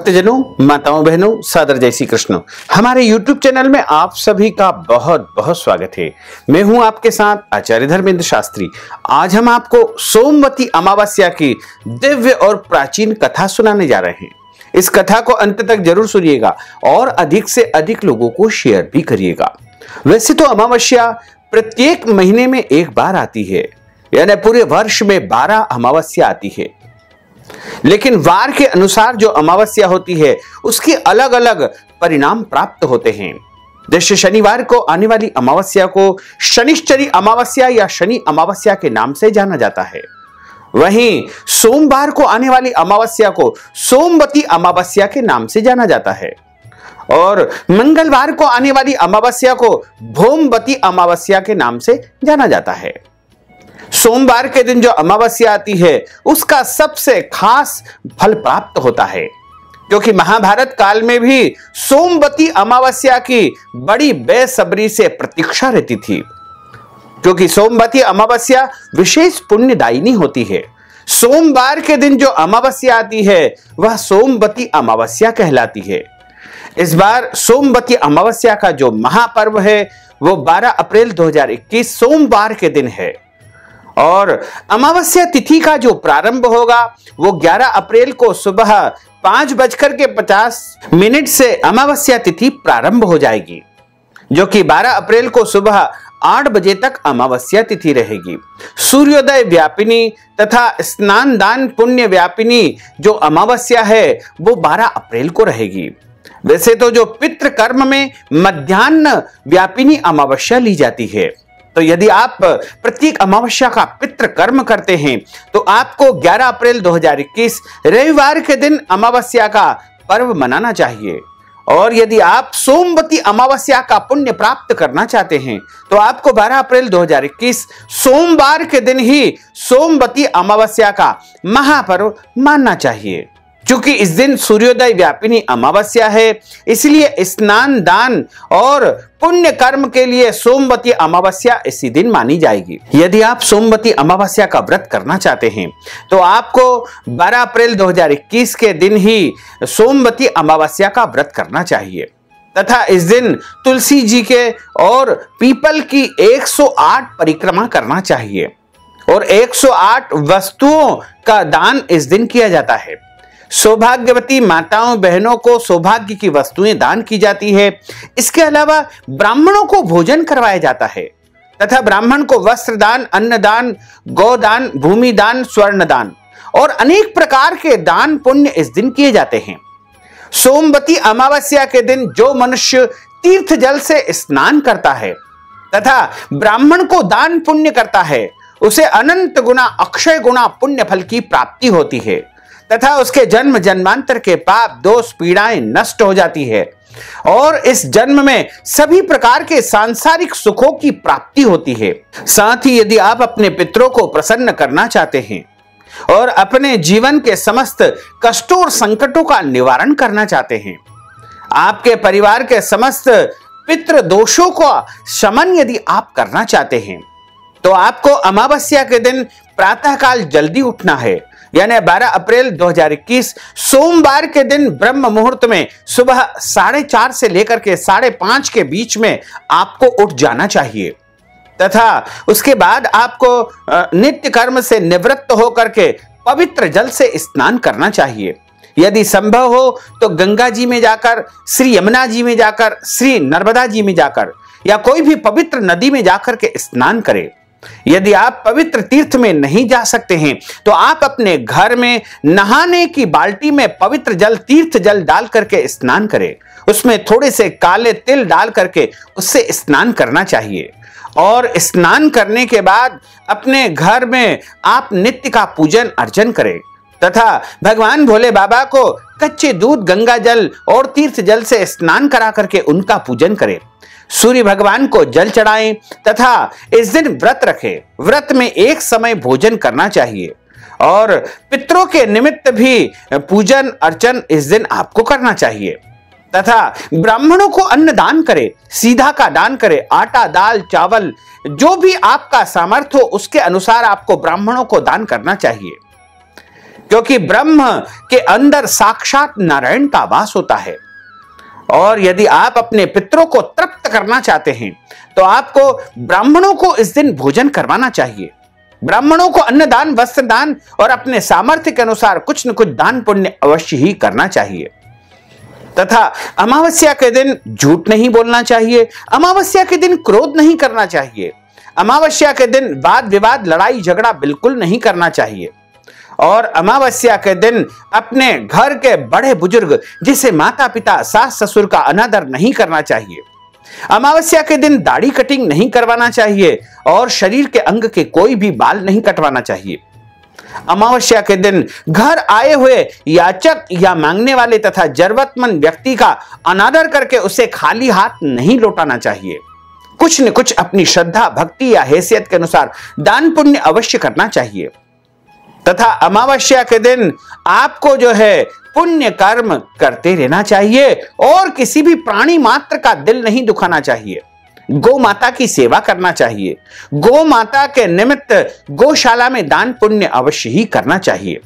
भक्तजनों, माताओं, बहनों, सादर जय श्री कृष्ण। हमारे YouTube चैनल में आप सभी का बहुत बहुत स्वागत है। मैं हूं आपके साथ आचार्य धर्मेंद्र शास्त्री। आज हम आपको सोमवती अमावस्या की दिव्य और प्राचीन कथा सुनाने जा रहे हैं। इस कथा को अंत तक जरूर सुनिएगा और अधिक से अधिक लोगों को शेयर भी करिएगा। वैसे तो अमावस्या प्रत्येक महीने में एक बार आती है, यानी पूरे वर्ष में 12 अमावस्या आती है, लेकिन वार के अनुसार जो अमावस्या होती है उसके अलग अलग परिणाम प्राप्त होते हैं। जैसे शनिवार को आने वाली अमावस्या को शनिश्चरी अमावस्या या शनि अमावस्या के नाम से जाना जाता है। वहीं सोमवार को आने वाली अमावस्या को सोमवती अमावस्या के नाम से जाना जाता है और मंगलवार को आने वाली अमावस्या को भौमवती अमावस्या के नाम से जाना जाता है। सोमवार के दिन जो अमावस्या आती है उसका सबसे खास फल प्राप्त होता है, क्योंकि महाभारत काल में भी सोमवती अमावस्या की बड़ी बेसब्री से प्रतीक्षा रहती थी, क्योंकि सोमवती अमावस्या विशेष पुण्यदायिनी होती है। सोमवार के दिन जो अमावस्या आती है वह सोमवती अमावस्या कहलाती है। इस बार सोमवती अमावस्या का जो महापर्व है वो 12 अप्रैल 2021 सोमवार के दिन है और अमावस्या तिथि का जो प्रारंभ होगा वो 11 अप्रैल को सुबह 5:50 से अमावस्या तिथि प्रारंभ हो जाएगी, जो कि 12 अप्रैल को सुबह 8 बजे तक अमावस्या तिथि रहेगी। सूर्योदय व्यापिनी तथा स्नान दान पुण्य व्यापिनी जो अमावस्या है वो 12 अप्रैल को रहेगी। वैसे तो जो पितृ कर्म में मध्याह्न व्यापिनी अमावस्या ली जाती है, तो यदि आप प्रत्येक अमावस्या का पितृ कर्म करते हैं तो आपको 11 अप्रैल 2021 रविवार के दिन अमावस्या का पर्व मनाना चाहिए। और यदि आप सोमवती अमावस्या का पुण्य प्राप्त करना चाहते हैं तो आपको 12 अप्रैल 2021 सोमवार के दिन ही सोमवती अमावस्या का महापर्व मानना चाहिए। क्योंकि इस दिन सूर्योदय व्यापिनी अमावस्या है, इसलिए स्नान दान और पुण्य कर्म के लिए सोमवती अमावस्या इसी दिन मानी जाएगी। यदि आप सोमवती अमावस्या का व्रत करना चाहते हैं तो आपको 12 अप्रैल 2021 के दिन ही सोमवती अमावस्या का व्रत करना चाहिए तथा इस दिन तुलसी जी के और पीपल की 108 परिक्रमा करना चाहिए और 108 वस्तुओं का दान इस दिन किया जाता है। सौभाग्यवती माताओं बहनों को सौभाग्य की वस्तुएं दान की जाती है। इसके अलावा ब्राह्मणों को भोजन करवाया जाता है तथा ब्राह्मण को वस्त्र दान, अन्न दान, गोदान, भूमि दान, स्वर्ण दान और अनेक प्रकार के दान पुण्य इस दिन किए जाते हैं। सोमवती अमावस्या के दिन जो मनुष्य तीर्थ जल से स्नान करता है तथा ब्राह्मण को दान पुण्य करता है उसे अनंत गुना अक्षय गुना पुण्य फल की प्राप्ति होती है तथा उसके जन्म जन्मांतर के पाप दोष पीड़ाएं नष्ट हो जाती है और इस जन्म में सभी प्रकार के सांसारिक सुखों की प्राप्ति होती है। साथ ही यदि आप अपने पितरों को प्रसन्न करना चाहते हैं और अपने जीवन के समस्त कष्टों और संकटों का निवारण करना चाहते हैं, आपके परिवार के समस्त पितृ दोषों का शमन यदि आप करना चाहते हैं तो आपको अमावस्या के दिन प्रातःकाल जल्दी उठना है, यानी 12 अप्रैल 2021 सोमवार के दिन ब्रह्म मुहूर्त में सुबह 4:30 से लेकर के 5:30 के बीच में आपको उठ जाना चाहिए तथा उसके बाद आपको नित्य कर्म से निवृत्त होकर के पवित्र जल से स्नान करना चाहिए। यदि संभव हो तो गंगा जी में जाकर, श्री यमुना जी में जाकर, श्री नर्मदा जी में जाकर या कोई भी पवित्र नदी में जाकर के स्नान करें। यदि आप पवित्र तीर्थ में नहीं जा सकते हैं तो आप अपने घर में नहाने की बाल्टी में पवित्र जल, तीर्थ जल डाल करके स्नान करें। उसमें थोड़े से काले तिल डाल करके उससे स्नान करना चाहिए और स्नान करने के बाद अपने घर में आप नित्य का पूजन अर्चन करें तथा भगवान भोले बाबा को कच्चे दूध, गंगा जल और तीर्थ जल से स्नान करा करके उनका पूजन करें। सूर्य भगवान को जल चढ़ाएं तथा इस दिन व्रत रखें। व्रत में एक समय भोजन करना चाहिए और पितरों के निमित्त भी पूजन अर्चन इस दिन आपको करना चाहिए तथा ब्राह्मणों को अन्न दान करें, सीधा का दान करें। आटा, दाल, चावल जो भी आपका सामर्थ्य हो उसके अनुसार आपको ब्राह्मणों को दान करना चाहिए, क्योंकि ब्रह्म के अंदर साक्षात नारायण का वास होता है। और यदि आप अपने पितरों को तृप्त करना चाहते हैं तो आपको ब्राह्मणों को इस दिन भोजन करवाना चाहिए। ब्राह्मणों को अन्नदान, वस्त्र दान और अपने सामर्थ्य के अनुसार कुछ न कुछ दान पुण्य अवश्य ही करना चाहिए। तथा अमावस्या के दिन झूठ नहीं बोलना चाहिए। अमावस्या के दिन क्रोध नहीं करना चाहिए। अमावस्या के दिन वाद विवाद, लड़ाई झगड़ा बिल्कुल नहीं करना चाहिए। और अमावस्या के दिन अपने घर के बड़े बुजुर्ग जिसे माता पिता, सास ससुर का अनादर नहीं करना चाहिए। अमावस्या के दिन दाढ़ी कटिंग नहीं करवाना चाहिए और शरीर के अंग के कोई भी बाल नहीं कटवाना चाहिए। अमावस्या के दिन घर आए हुए याचक या मांगने वाले तथा जरूरतमंद व्यक्ति का अनादर करके उसे खाली हाथ नहीं लौटाना चाहिए। कुछ न कुछ अपनी श्रद्धा, भक्ति या हैसियत के अनुसार दान पुण्य अवश्य करना चाहिए। तथा अमावस्या के दिन आपको जो है पुण्य कर्म करते रहना चाहिए और किसी भी प्राणी मात्र का दिल नहीं दुखाना चाहिए। गौ माता की सेवा करना चाहिए। गौ माता के निमित्त गौशाला में दान पुण्य अवश्य ही करना चाहिए।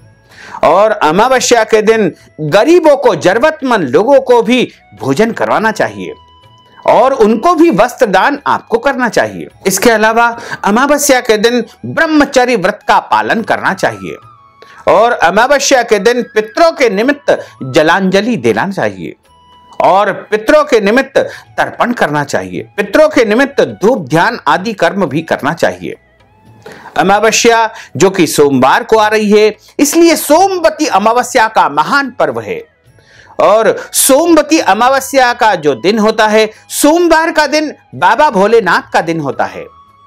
और अमावस्या के दिन गरीबों को, जरूरतमंद लोगों को भी भोजन करवाना चाहिए और उनको भी वस्त्र दान आपको करना चाहिए। इसके अलावा अमावस्या के दिन ब्रह्मचर्य व्रत का पालन करना चाहिए और अमावस्या के दिन पितरों के निमित्त जलांजलि देना चाहिए और पितरों के निमित्त तर्पण करना चाहिए। पितरों के निमित्त धूप ध्यान आदि कर्म भी करना चाहिए। अमावस्या जो कि सोमवार को आ रही है, इसलिए सोमवती अमावस्या का महान पर्व है। और सोमवती अमावस्या का जो दिन होता है, सोमवार का दिन बाबा भोलेनाथ का दिन होता है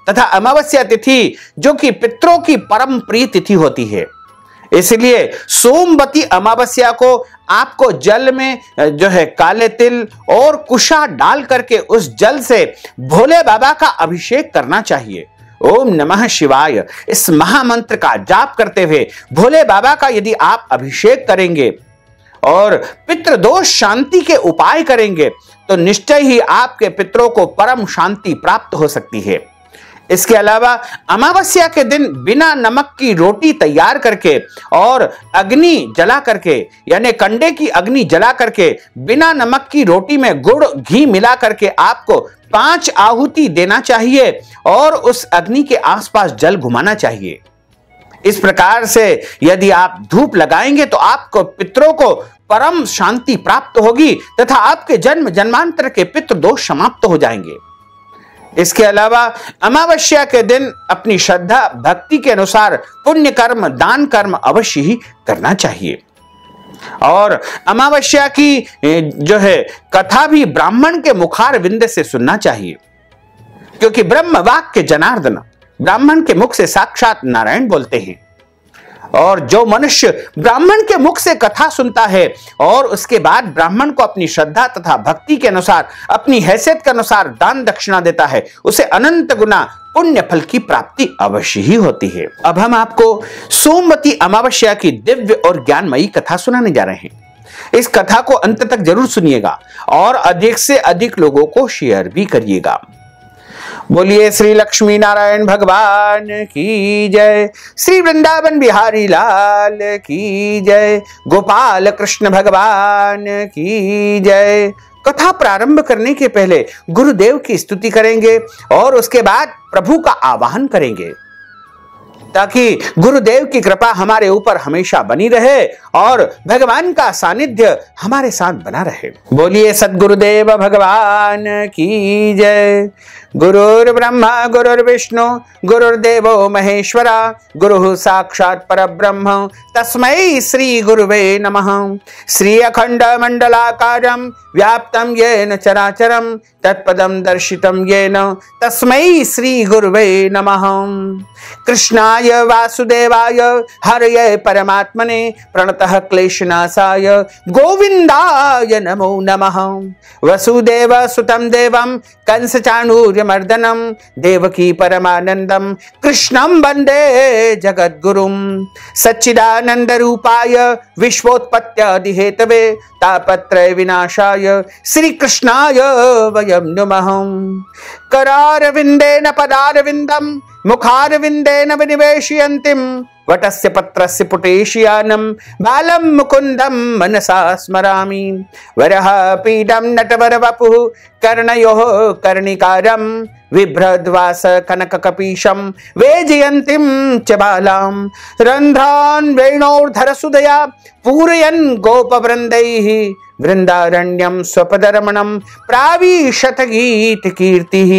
तथा अमावस्या तिथि जो कि पितरों की परम प्रिय तिथि होती है। इसलिए सोमवती अमावस्या को आपको जल में जो है काले तिल और कुशा डाल करके उस जल से भोले बाबा का अभिषेक करना चाहिए। ओम नमः शिवाय इस महामंत्र का जाप करते हुए भोले बाबा का यदि आप अभिषेक करेंगे और पितृदोष शांति के उपाय करेंगे तो निश्चय ही आपके पितरों को परम शांति प्राप्त हो सकती है। इसके अलावा अमावस्या के दिन बिना नमक की रोटी तैयार करके और अग्नि जला करके, यानी कंडे की अग्नि जला करके बिना नमक की रोटी में गुड़ घी मिला करके आपको 5 आहुति देना चाहिए और उस अग्नि के आसपास जल घुमाना चाहिए। इस प्रकार से यदि आप धूप लगाएंगे तो आपको पितरों को परम शांति प्राप्त होगी तथा आपके जन्म जन्मांतर के पितृ दोष समाप्त हो जाएंगे। इसके अलावा अमावस्या के दिन अपनी श्रद्धा भक्ति के अनुसार पुण्य कर्म, दान कर्म अवश्य ही करना चाहिए। और अमावस्या की जो है कथा भी ब्राह्मण के मुखार विंद से सुनना चाहिए, क्योंकि ब्रह्म वाक्य जनार्दन, ब्राह्मण के मुख से साक्षात नारायण बोलते हैं। और जो मनुष्य ब्राह्मण के मुख से कथा सुनता है और उसके बाद ब्राह्मण को अपनी श्रद्धा तथा भक्ति के अनुसार, अपनी हैसियत के अनुसार दान दक्षिणा देता है, उसे अनंत गुना पुण्य फल की प्राप्ति अवश्य ही होती है। अब हम आपको सोमवती अमावस्या की दिव्य और ज्ञानमयी कथा सुनाने जा रहे हैं। इस कथा को अंत तक जरूर सुनिएगा और अधिक से अधिक लोगों को शेयर भी करिएगा। बोलिए श्री लक्ष्मी नारायण भगवान की जय, श्री वृंदावन बिहारी लाल की जय, गोपाल कृष्ण भगवान की जय। कथा प्रारंभ करने के पहले गुरुदेव की स्तुति करेंगे और उसके बाद प्रभु का आवाहन करेंगे ताकि गुरुदेव की कृपा हमारे ऊपर हमेशा बनी रहे और भगवान का सानिध्य हमारे साथ बना रहे। बोलिए सद्गुरुदेव भगवान की जय। गुरुर् ब्रह्मा गुरुर्विष्णु गुरुर्देवो महेश्वरा, गुरुः साक्षात् परब्रह्म तस्मै श्री गुरुवे नमः। श्री अखंड मंडलाकारं व्याप्तं येन चराचरं तत्पदं दर्शितं येन तस्मै श्री गुरुवे नमः। कृष्णाय वासुदेवाय हरये परमात्मने प्रणतः क्लेशनाशाय गोविंदाय नमो नमः। वसुदेव सुतं देवं कंस चाणूर्यमर्दनं देवकी परमानंदं कृष्णं वंदे जगद्गुरुं। सच्चिदानंद रूपाय विश्वोत्पत्त्यादि हेतवे तापत्रय विनाशाय श्री कृष्णाय वयं नमः। करारविंदेन पदारविंदम मुखारविंदेन विनिवेशयन्तिम वटस्य पत्रस्य पुटेशियानं बालं मुकुन्दं मनसा स्मरामि। वरः पीडं नटवरवपुः कर्णयोः कर्णिकारं बिभ्रद्वास कनककपीशं वेजयन्तीं च बालां। रन्ध्रान् वेणोर्धरसुधया पूरयन् गोपवृन्दैः वृन्दारण्यं स्वपदरमणं प्राविशत गीतकीर्तिः।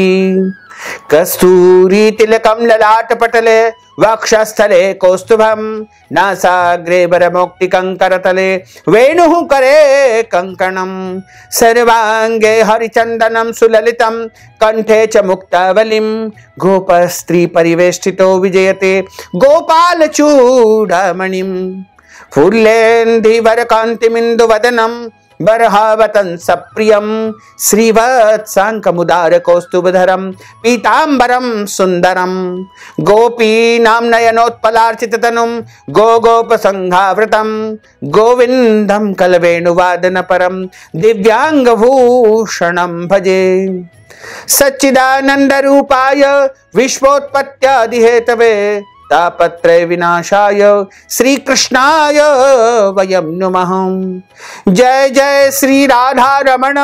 कस्तूरी तिलकं ललाटपटले वक्षस्थले कौस्तुभं नासाग्रे वरमौक्तिकं करतले वेणुः करे कंकणं। सर्वांगे हरिचन्दनं सुललितं कंठे च मुक्तावलिं गोपस्त्री परिवेष्टितो विजयते गोपालचूडामणिं। फुल्लेन्धिवरकान्तिमिन्दुवदनं बर्हावतं सप्रियं श्रीवत्साङ्कमुदार कौस्तुभधरं पीताम्बरं सुन्दरं। गोपीनां नयनोत्पलार्चिततनुं गोगोपसंघावृतं गोविन्दं कलवेणुवादनपरं दिव्याङ्गभूषणं भजे। सच्चिदानन्दरूपाय विश्वोत्पत्त्यादिहेतवे तापत्रय विनाशाय श्री कृष्णाय वयं नुमः। जय जय श्री राधा रमण,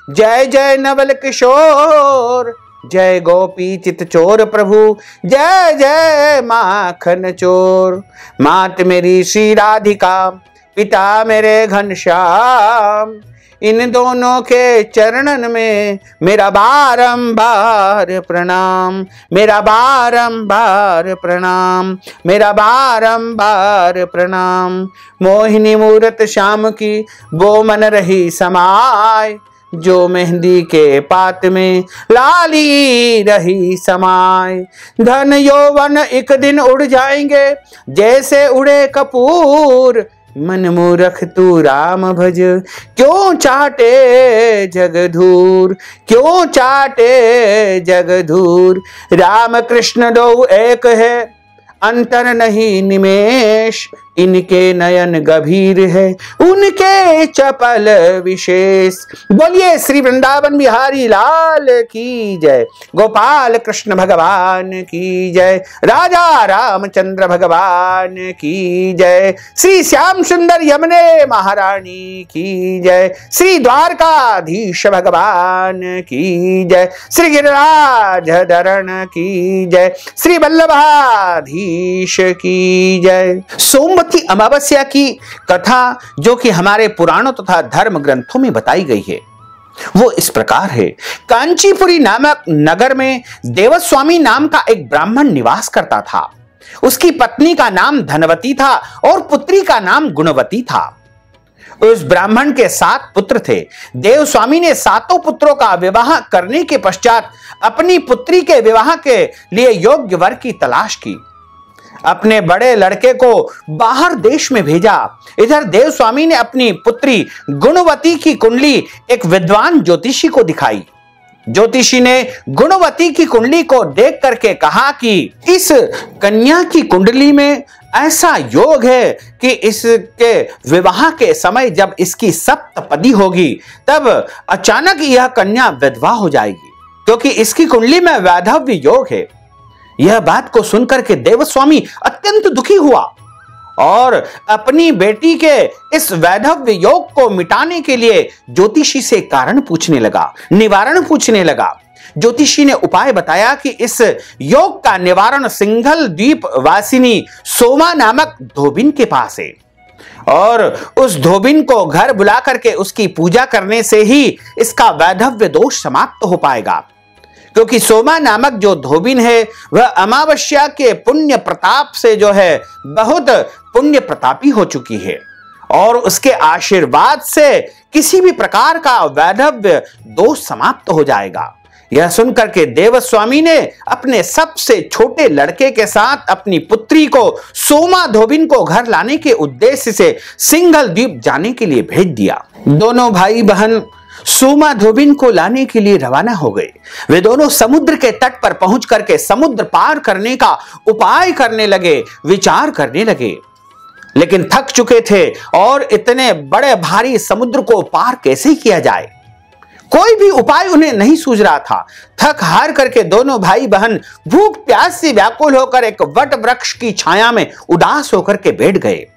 जय जय नवल किशोर, जय गोपी चित चोर प्रभु, जय जय माखन चोर। मात मेरी श्री राधिका, पिता मेरे घनश्याम, इन दोनों के चरणन में मेरा बारंबार प्रणाम, मेरा बारंबार प्रणाम, मेरा बारंबार प्रणाम। मोहिनी मूरत श्याम की वो मन रही समाय, जो मेहंदी के पात में लाली रही समाय। धन यौवन एक दिन उड़ जाएंगे जैसे उड़े कपूर, मन मूरख तू राम भज क्यों चाटे जगधूर, क्यों चाटे जगधूर। राम कृष्ण दो एक है अंतर नहीं निमेष, इनके नयन गभीर है उनके चपल विशेष। बोलिए श्री वृंदावन बिहारी लाल की जय, गोपाल कृष्ण भगवान की जय, राजा रामचंद्र भगवान की जय, श्री श्याम सुंदर यमुने महारानी की जय, श्री द्वारकाधीश भगवान की जय, श्री गिरिराज धरण की जय, श्री वल्लभाधीश की जय। सोमवती अमावस्या की कथा जो कि हमारे पुराणों तथा धर्म ग्रंथों में बताई गई है वो इस प्रकार है। कांचीपुरी नामक नगर में देवस्वामी नाम का एक ब्राह्मण निवास करता था। उसकी पत्नी का नाम धनवती था और पुत्री का नाम गुणवती था। उस ब्राह्मण के 7 पुत्र थे। देवस्वामी ने 7 पुत्रों का विवाह करने के पश्चात अपनी पुत्री के विवाह के लिए योग्य वर की तलाश की। अपने बड़े लड़के को बाहर देश में भेजा। इधर देवस्वामी ने अपनी पुत्री गुणवती की कुंडली एक विद्वान ज्योतिषी को दिखाई। ज्योतिषी ने गुणवती की कुंडली को देख करके कहा कि इस कन्या की कुंडली में ऐसा योग है कि इसके विवाह के समय जब इसकी सप्तपदी होगी तब अचानक यह कन्या विधवा हो जाएगी, क्योंकि इसकी कुंडली में वैधव्य योग है। यह बात को सुनकर के देवस्वामी अत्यंत दुखी हुआ और अपनी बेटी के इस वैधव्य योग को मिटाने के लिए ज्योतिषी से कारण पूछने लगा, निवारण पूछने लगा। ज्योतिषी ने उपाय बताया कि इस योग का निवारण सिंघल द्वीप वासिनी सोमा नामक धोबिन के पास है और उस धोबिन को घर बुला करके उसकी पूजा करने से ही इसका वैधव्य दोष समाप्त हो पाएगा। क्योंकि सोमा नामक जो धोबिन है वह अमावस्या के पुण्य प्रताप से जो है बहुत पुण्य प्रतापी हो चुकी है और उसके आशीर्वाद से किसी भी प्रकार का वैधव्य दोष समाप्त हो जाएगा। यह सुनकर के देवस्वामी ने अपने सबसे छोटे लड़के के साथ अपनी पुत्री को सोमा धोबिन को घर लाने के उद्देश्य से सिंघल द्वीप जाने के लिए भेज दिया। दोनों भाई बहन सोमा धोबिन को लाने के लिए रवाना हो गए। वे दोनों समुद्र के तट पर पहुंच करके समुद्र पार करने का उपाय करने लगे, विचार करने लगे, लेकिन थक चुके थे और इतने बड़े भारी समुद्र को पार कैसे किया जाए। कोई भी उपाय उन्हें नहीं सूझ रहा था। थक हार करके दोनों भाई बहन भूख प्यास से व्याकुल होकर एक वट वृक्ष की छाया में उदास होकर के बैठ गए।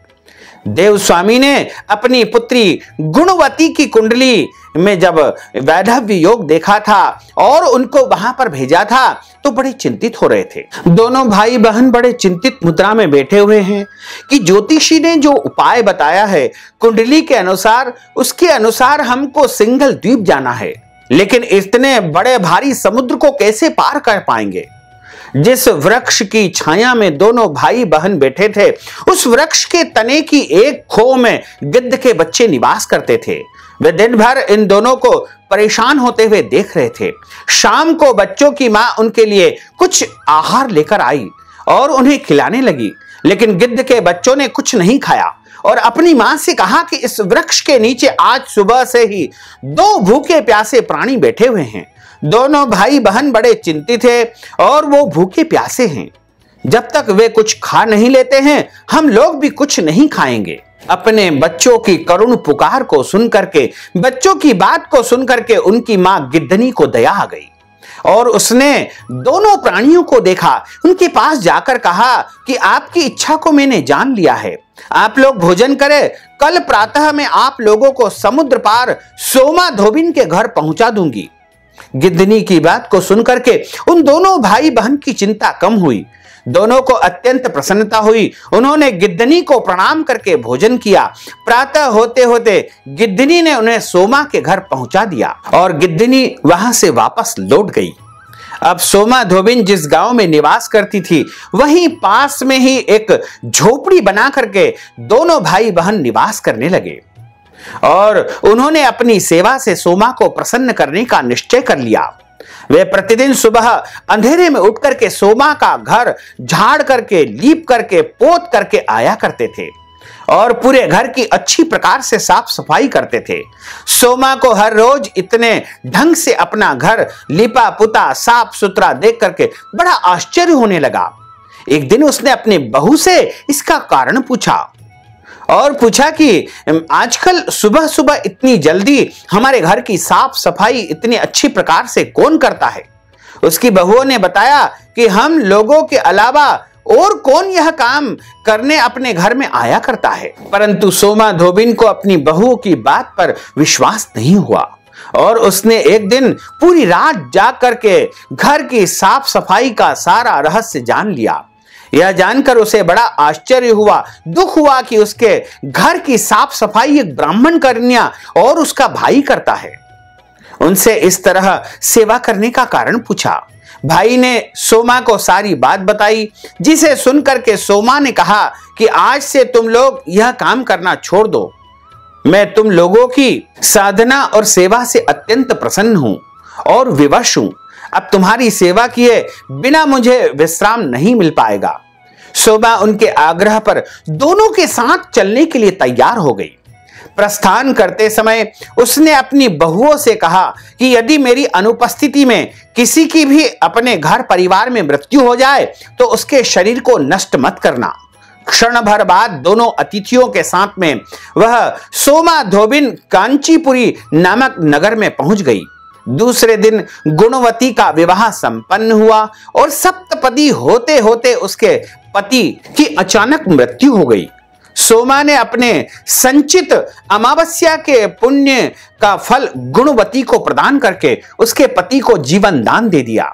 देव स्वामी ने अपनी पुत्री गुणवती की कुंडली में जब वैधव्य योग देखा था और उनको वहां पर भेजा था तो बड़े चिंतित हो रहे थे। दोनों भाई बहन बड़े चिंतित मुद्रा में बैठे हुए हैं कि ज्योतिषी ने जो उपाय बताया है कुंडली के अनुसार, उसके अनुसार हमको सिंघल द्वीप जाना है, लेकिन इतने बड़े भारी समुद्र को कैसे पार कर पाएंगे। जिस वृक्ष की छाया में दोनों भाई बहन बैठे थे, उस वृक्ष के तने की एक खो में गिद्ध के बच्चे निवास करते थे। वे दिन भर इन दोनों को परेशान होते हुए देख रहे थे। शाम को बच्चों की मां उनके लिए कुछ आहार लेकर आई और उन्हें खिलाने लगी, लेकिन गिद्ध के बच्चों ने कुछ नहीं खाया और अपनी मां से कहा कि इस वृक्ष के नीचे आज सुबह से ही 2 भूखे प्यासे प्राणी बैठे हुए हैं। दोनों भाई बहन बड़े चिंतित हैं और वो भूखे प्यासे हैं। जब तक वे कुछ खा नहीं लेते हैं, हम लोग भी कुछ नहीं खाएंगे। अपने बच्चों की करुण पुकार को सुन करके, बच्चों की बात को सुन करके उनकी मां गिद्धनी को दया आ गई और उसने दोनों प्राणियों को देखा। उनके पास जाकर कहा कि आपकी इच्छा को मैंने जान लिया है, आप लोग भोजन करें। कल प्रातः मैं आप लोगों को समुद्र पार सोमा धोबिन के घर पहुंचा दूंगी। गिद्धनी की बात को सुनकर के उन दोनों भाई बहन की चिंता कम हुई। दोनों को अत्यंत प्रसन्नता हुई। उन्होंने गिद्धनी को प्रणाम करके भोजन किया। प्रातः होते होते गिद्धनी ने उन्हें सोमा के घर पहुंचा दिया और गिद्धनी वहां से वापस लौट गई। अब सोमा धोबिन जिस गांव में निवास करती थी, वहीं पास में ही एक झोपड़ी बना करके दोनों भाई बहन निवास करने लगे और उन्होंने अपनी सेवा से सोमा को प्रसन्न करने का निश्चय कर लिया। वे प्रतिदिन सुबह अंधेरे में उठ करके सोमा का घर झाड़ करके, लीप करके, पोत करके आया करते थे और पूरे घर की अच्छी प्रकार से साफ सफाई करते थे। सोमा को हर रोज इतने ढंग से अपना घर लिपा पुता साफ सुथरा देख करके बड़ा आश्चर्य होने लगा। एक दिन उसने अपनी बहू से इसका कारण पूछा और पूछा कि आजकल सुबह सुबह इतनी जल्दी हमारे घर की साफ सफाई इतनी अच्छी प्रकार से कौन करता है। उसकी बहुओं ने बताया कि हम लोगों के अलावा और कौन यह काम करने अपने घर में आया करता है। परंतु सोमा धोबिन को अपनी बहुओं की बात पर विश्वास नहीं हुआ और उसने एक दिन पूरी रात जाग करके घर की साफ सफाई का सारा रहस्य जान लिया। यह जानकर उसे बड़ा आश्चर्य हुआ, दुख हुआ कि उसके घर की साफ सफाई एक ब्राह्मण कन्या और उसका भाई करता है। उनसे इस तरह सेवा करने का कारण पूछा। भाई ने सोमा को सारी बात बताई, जिसे सुनकर के सोमा ने कहा कि आज से तुम लोग यह काम करना छोड़ दो। मैं तुम लोगों की साधना और सेवा से अत्यंत प्रसन्न हूं और विवश हूं। अब तुम्हारी सेवा किए बिना मुझे विश्राम नहीं मिल पाएगा। सोमा उनके आग्रह पर दोनों के साथ चलने के लिए तैयार हो गई। प्रस्थान करते समय उसने अपनी बहुओं से कहा कि यदि मेरी अनुपस्थिति में किसी की भी अपने घर परिवार में मृत्यु हो जाए तो उसके शरीर को नष्ट मत करना। क्षण भर बाद दोनों अतिथियों के साथ में वह सोमा धोबिन कांचीपुरी नामक नगर में पहुंच गई। दूसरे दिन गुणवती का विवाह संपन्न हुआ और सप्तपदी होते होते उसके पति की अचानक मृत्यु हो गई। सोमा ने अपने संचित अमावस्या के पुण्य का फल गुणवती को प्रदान करके उसके पति को जीवन दान दे दिया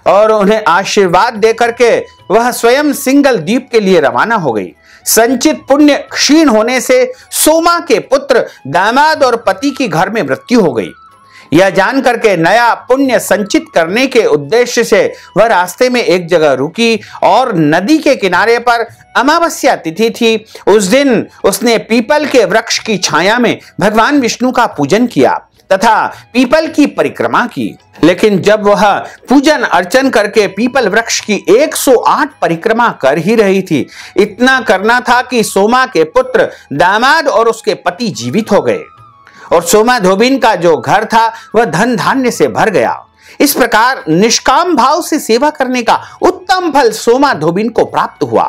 और उन्हें आशीर्वाद देकर के वह स्वयं सिंघल द्वीप के लिए रवाना हो गई। संचित पुण्य क्षीण होने से सोमा के पुत्र, दामाद और पति की घर में मृत्यु हो गई। यह जान करके नया पुण्य संचित करने के उद्देश्य से वह रास्ते में एक जगह रुकी और नदी के किनारे पर अमावस्या तिथि थी। उस दिन उसने पीपल के वृक्ष की छाया में भगवान विष्णु का पूजन किया तथा पीपल की परिक्रमा की। लेकिन जब वह पूजन अर्चन करके पीपल वृक्ष की 108 परिक्रमा कर ही रही थी, इतना करना था कि सोमा के पुत्र, दामाद और उसके पति जीवित हो गए और सोमा धोबिन का जो घर था वह धन धान्य से भर गया। इस प्रकार निष्काम भाव से सेवा करने का उत्तम फल सोमा धोबिन को प्राप्त हुआ।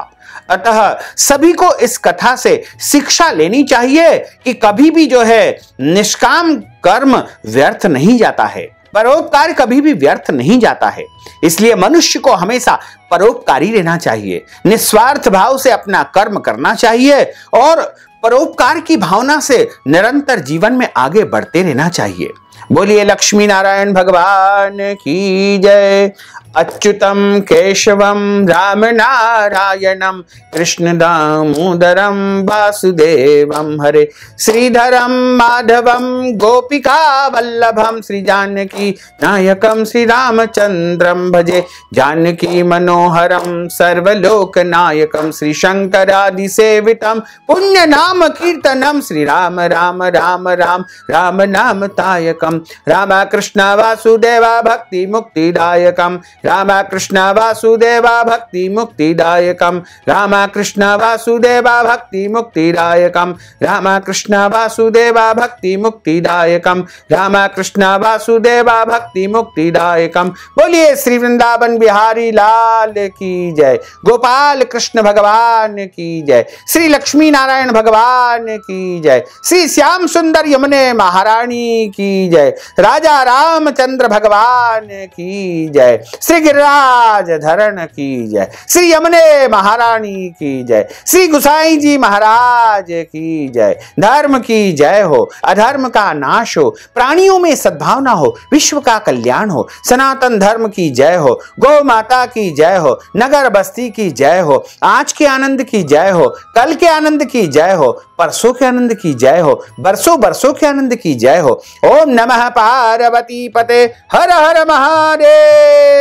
अतः सभी को इस कथा से शिक्षा लेनी चाहिए कि कभी भी जो है निष्काम कर्म व्यर्थ नहीं जाता है, परोपकार कभी भी व्यर्थ नहीं जाता है। इसलिए मनुष्य को हमेशा परोपकारी रहना चाहिए, निस्वार्थ भाव से अपना कर्म करना चाहिए और परोपकार की भावना से निरंतर जीवन में आगे बढ़ते रहना चाहिए। बोलिए लक्ष्मी नारायण भगवान की जय। अच्युतम केशवम राम नारायणम कृष्ण दामोदरम वासुदेवम हरे श्रीधरम माधवम गोपिका वल्लभम श्री जानकी नायकम श्री रामचंद्रम भजे जानकी मनोहरम सर्वलोक नायकम श्री शंकरादि सेवितम पुण्य नाम कीर्तनम श्री राम राम राम राम राम नाम तायकम राम कृष्ण वासुदेवा भक्ति मुक्तिदायकम राम कृष्ण वासुदेवा भक्ति मुक्तिदायकम राम कृष्ण वासुदेवा भक्ति मुक्तिदायकम राम कृष्ण वासुदेवा भक्ति मुक्तिदायकम राम कृष्ण वासुदेवा भक्ति मुक्तिदायकम। बोलिए श्री वृंदावन बिहारी लाल की जय, गोपाल कृष्ण भगवान की जय, श्री लक्ष्मी नारायण भगवान की जय, श्री श्याम सुंदर यमुने महारानी की जय, राजा रामचंद्र भगवान की जय, श्री गिरिराज धरण की जय, श्री यमुने महारानी की जय, श्री गुसाई जी महाराज की जय। धर्म की जय हो, अधर्म का नाश हो, प्राणियों में सद्भावना हो, विश्व का कल्याण हो, सनातन धर्म की जय हो, गौ माता की जय हो, नगर बस्ती की जय हो, आज के आनंद की जय हो, कल के आनंद की जय हो, परसों के आनंद की जय हो, बरसों बरसों के आनंद की जय हो। ओम नमः पार्वती पते हर हर महादेव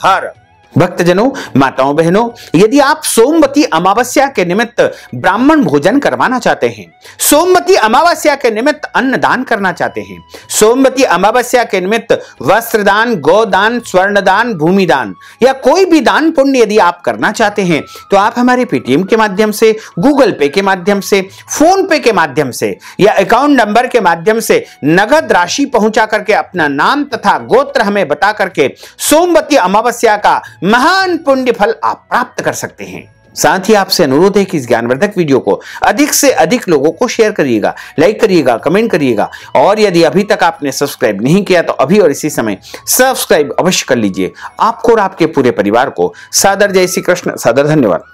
हर। भक्तजनों, माताओं बहनों, यदि आप सोमवती अमावस्या के निमित्त ब्राह्मण भोजन करवाना चाहते हैं, सोमवती अमावस्या के निमित्त अन्न दान करना चाहते हैं, सोमवती अमावस्या के निमित्त वस्त्र दान, गोदान, स्वर्ण दान, भूमि दान या कोई भी दान पुण्य यदि आप करना चाहते हैं तो आप हमारे पेटीएम के माध्यम से, गूगल पे के माध्यम से, फोन पे के माध्यम से या अकाउंट नंबर के माध्यम से नगद राशि पहुंचा करके अपना नाम तथा गोत्र हमें बता करके सोमवती अमावस्या का महान पुण्य फल आप प्राप्त कर सकते हैं। साथ ही आपसे अनुरोध है कि इस ज्ञानवर्धक वीडियो को अधिक से अधिक लोगों को शेयर करिएगा, लाइक करिएगा, कमेंट करिएगा और यदि अभी तक आपने सब्सक्राइब नहीं किया तो अभी और इसी समय सब्सक्राइब अवश्य कर लीजिए। आपको और आपके पूरे परिवार को सादर जय श्री कृष्ण, सादर धन्यवाद।